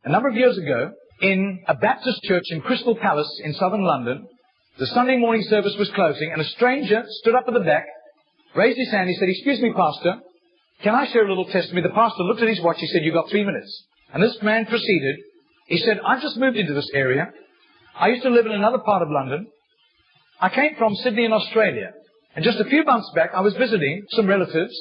A number of years ago, in a Baptist church in Crystal Palace in southern London, the Sunday morning service was closing, and a stranger stood up at the back, raised his hand. He said, "Excuse me, Pastor, can I share a little testimony?" The pastor looked at his watch. He said, "You've got 3 minutes." And this man proceeded. He said, "I've just moved into this area. I used to live in another part of London. I came from Sydney in Australia. And just a few months back, I was visiting some relatives.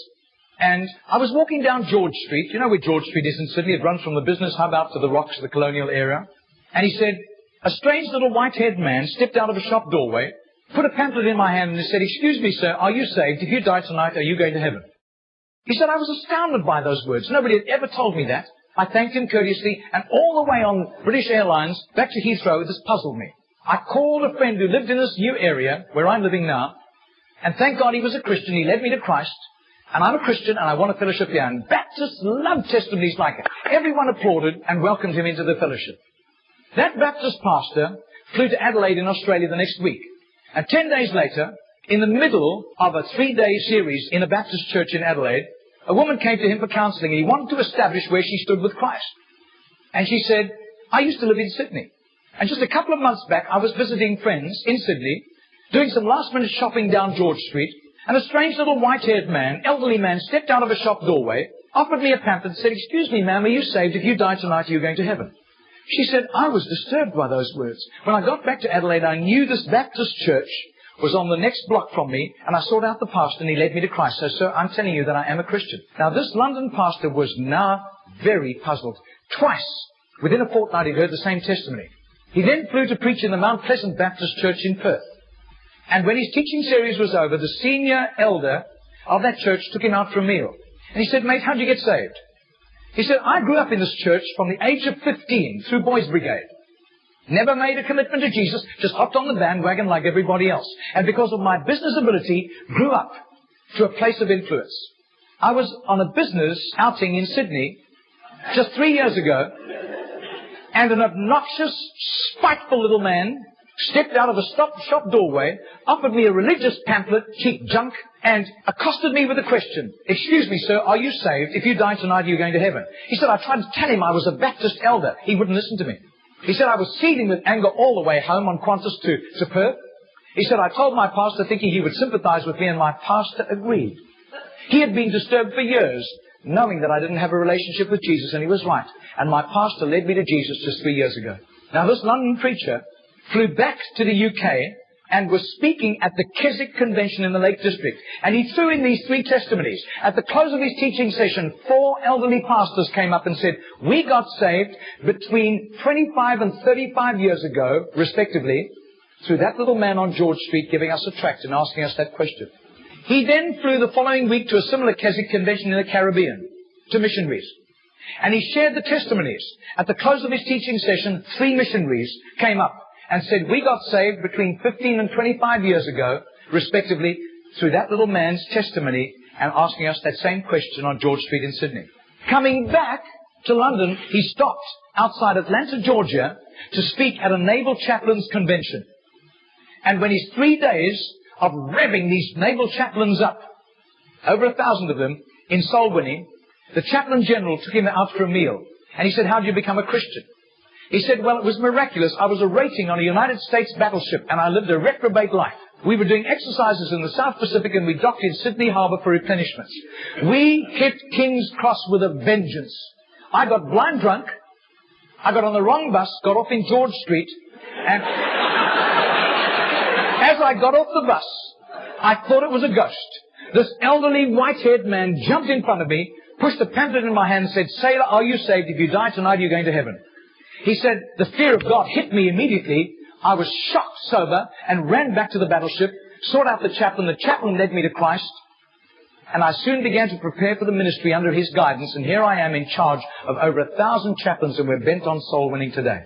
And I was walking down George Street. You know where George Street is in Sydney? It runs from the business hub out to the rocks of the colonial area. And he said, a strange little white-haired man stepped out of a shop doorway, put a pamphlet in my hand and he said, "Excuse me, sir, are you saved? If you die tonight, are you going to heaven?" He said, I was astounded by those words. Nobody had ever told me that. I thanked him courteously, and all the way on British Airlines back to Heathrow, this puzzled me. I called a friend who lived in this new area where I'm living now, and thank God he was a Christian. He led me to Christ. And I'm a Christian, and I want a fellowship here. And Baptists love testimonies like it. Everyone applauded and welcomed him into the fellowship. That Baptist pastor flew to Adelaide in Australia the next week. And 10 days later, in the middle of a 3-day series in a Baptist church in Adelaide, a woman came to him for counseling, and he wanted to establish where she stood with Christ. And she said, "I used to live in Sydney. And just a couple of months back, I was visiting friends in Sydney, doing some last-minute shopping down George Street, and a strange little white-haired man, elderly man, stepped out of a shop doorway, offered me a pamphlet, and said, 'Excuse me, ma'am, are you saved? If you die tonight, are you going to heaven?'" She said, "I was disturbed by those words. When I got back to Adelaide, I knew this Baptist church was on the next block from me, and I sought out the pastor, and he led me to Christ. So, sir, I'm telling you that I am a Christian." Now, this London pastor was now very puzzled. Twice, within a fortnight, he heard the same testimony. He then flew to preach in the Mount Pleasant Baptist Church in Perth. And when his teaching series was over, the senior elder of that church took him out for a meal. And he said, "Mate, how'd you get saved?" He said, "I grew up in this church from the age of 15 through Boys Brigade. Never made a commitment to Jesus, just hopped on the bandwagon like everybody else. And because of my business ability, grew up to a place of influence. I was on a business outing in Sydney just 3 years ago, and an obnoxious, spiteful little man stepped out of a shop doorway, offered me a religious pamphlet, cheap junk, and accosted me with a question. 'Excuse me, sir, are you saved? If you die tonight, are you going to heaven?' He said, I tried to tell him I was a Baptist elder. He wouldn't listen to me. He said, I was seething with anger all the way home on Qantas to Perth. He said, I told my pastor thinking he would sympathize with me, and my pastor agreed. He had been disturbed for years, knowing that I didn't have a relationship with Jesus, and he was right. And my pastor led me to Jesus just 3 years ago." Now, this London preacher flew back to the UK and was speaking at the Keswick Convention in the Lake District. And he threw in these 3 testimonies. At the close of his teaching session, 4 elderly pastors came up and said, "We got saved between 25 and 35 years ago, respectively, through that little man on George Street giving us a tract and asking us that question." He then flew the following week to a similar Keswick Convention in the Caribbean, to missionaries. And he shared the testimonies. At the close of his teaching session, 3 missionaries came up and said, "We got saved between 15 and 25 years ago, respectively, through that little man's testimony and asking us that same question on George Street in Sydney." Coming back to London, he stopped outside Atlanta, Georgia, to speak at a Naval Chaplains Convention. And when his 3 days of revving these Naval Chaplains up, over 1,000 of them, in soul winning, the Chaplain General took him out for a meal. And he said, "How did you become a Christian?" He said, "Well, it was miraculous. I was a rating on a United States battleship, and I lived a reprobate life. We were doing exercises in the South Pacific, and we docked in Sydney Harbour for replenishments. We hit King's Cross with a vengeance. I got blind drunk. I got on the wrong bus, got off in George Street, and as I got off the bus, I thought it was a ghost. This elderly white-haired man jumped in front of me, pushed a pamphlet in my hand and said, 'Sailor, are you saved? If you die tonight, you're going to heaven.' He said, the fear of God hit me immediately. I was shocked sober and ran back to the battleship, sought out the chaplain. The chaplain led me to Christ. And I soon began to prepare for the ministry under his guidance. And here I am in charge of over 1,000 chaplains, and we're bent on soul winning today."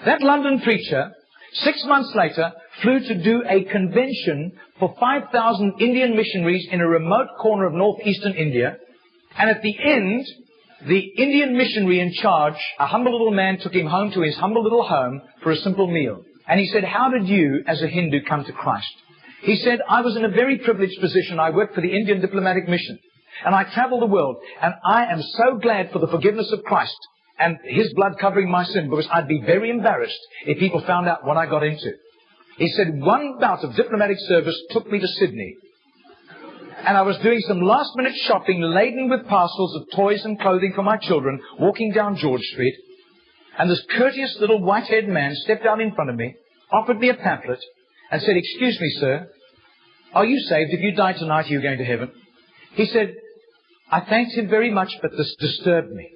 That London preacher, 6 months later, flew to do a convention for 5,000 Indian missionaries in a remote corner of northeastern India. And at the end, the Indian missionary in charge, a humble little man, took him home to his humble little home for a simple meal. And he said, "How did you, as a Hindu, come to Christ?" He said, "I was in a very privileged position. I worked for the Indian diplomatic mission. And I traveled the world. And I am so glad for the forgiveness of Christ and His blood covering my sin, because I'd be very embarrassed if people found out what I got into. He said, one bout of diplomatic service took me to Sydney. And I was doing some last-minute shopping laden with parcels of toys and clothing for my children, walking down George Street. And this courteous little white-haired man stepped out in front of me, offered me a pamphlet, and said, "Excuse me, sir, are you saved? If you die tonight, are you going to heaven?" He said, I thanked him very much, but this disturbed me.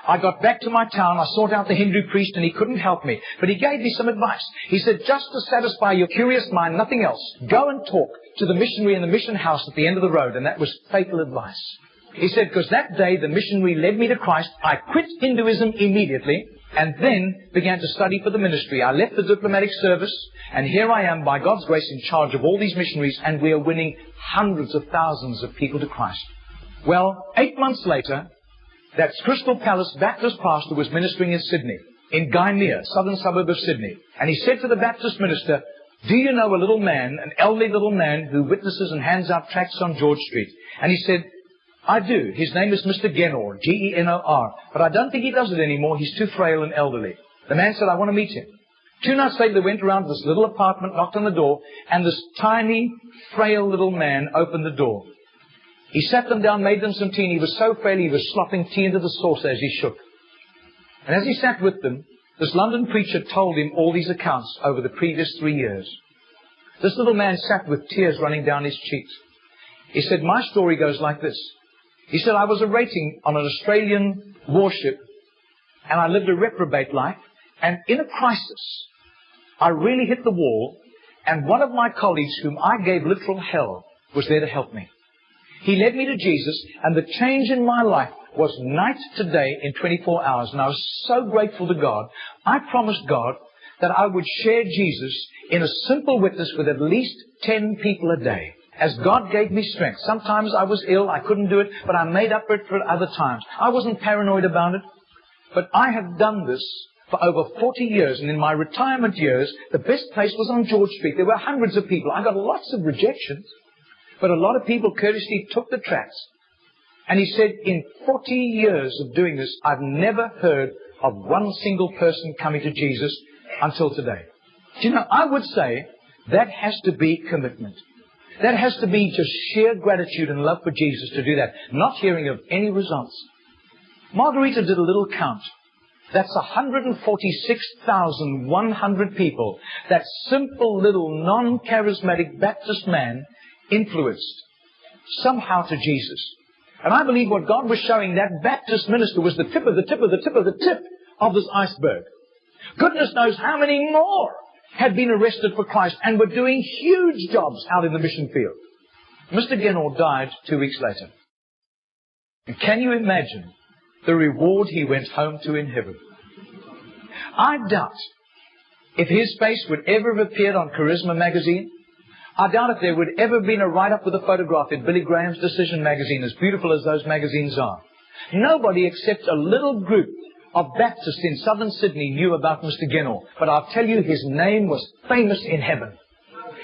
I got back to my town, I sought out the Hindu priest, and he couldn't help me. But he gave me some advice. He said, just to satisfy your curious mind, nothing else, go and talk to the missionary in the mission house at the end of the road. And that was fatal advice. He said, because that day the missionary led me to Christ, I quit Hinduism immediately, and then began to study for the ministry. I left the diplomatic service, and here I am, by God's grace, in charge of all these missionaries, and we are winning hundreds of thousands of people to Christ. Well, 8 months later, that Crystal Palace Baptist pastor was ministering in Sydney, in Gymea, southern suburb of Sydney. And he said to the Baptist minister, do you know a little man, an elderly little man, who witnesses and hands out tracts on George Street? And he said, I do. His name is Mr. Genor, Genor. But I don't think he does it anymore. He's too frail and elderly. The man said, I want to meet him. 2 nights later, they went around to this little apartment, knocked on the door, and this tiny, frail little man opened the door. He sat them down, made them some tea, and he was so frail he was slopping tea into the saucer as he shook. And as he sat with them, this London preacher told him all these accounts over the previous 3 years. This little man sat with tears running down his cheeks. He said, my story goes like this. He said, I was a rating on an Australian warship, and I lived a reprobate life, and in a crisis, I really hit the wall, and one of my colleagues, whom I gave literal hell, was there to help me. He led me to Jesus, and the change in my life was night to day in 24 hours. And I was so grateful to God. I promised God that I would share Jesus in a simple witness with at least 10 people a day, as God gave me strength. Sometimes I was ill, I couldn't do it, but I made up for it for other times. I wasn't paranoid about it, but I have done this for over 40 years, and in my retirement years, the best place was on George Street. There were hundreds of people. I got lots of rejections. But a lot of people courteously took the tracts. And he said, in 40 years of doing this, I've never heard of one single person coming to Jesus until today. Do you know, I would say that has to be commitment. That has to be just sheer gratitude and love for Jesus to do that, not hearing of any results. Margarita did a little count. That's 146,100 people. That simple little non-charismatic Baptist man influenced somehow to Jesus. And I believe what God was showing that Baptist minister was the tip of the tip of the tip of the tip of this iceberg. Goodness knows how many more had been arrested for Christ and were doing huge jobs out in the mission field. Mr. Genor died 2 weeks later. And can you imagine the reward he went home to in heaven? I doubt if his face would ever have appeared on Charisma magazine. I doubt if there would ever have been a write-up with a photograph in Billy Graham's Decision magazine, as beautiful as those magazines are. Nobody except a little group of Baptists in southern Sydney knew about Mr. Genor. But I'll tell you, his name was famous in heaven.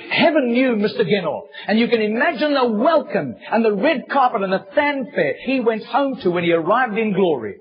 Heaven knew Mr. Genor. And you can imagine the welcome and the red carpet and the fanfare he went home to when he arrived in glory.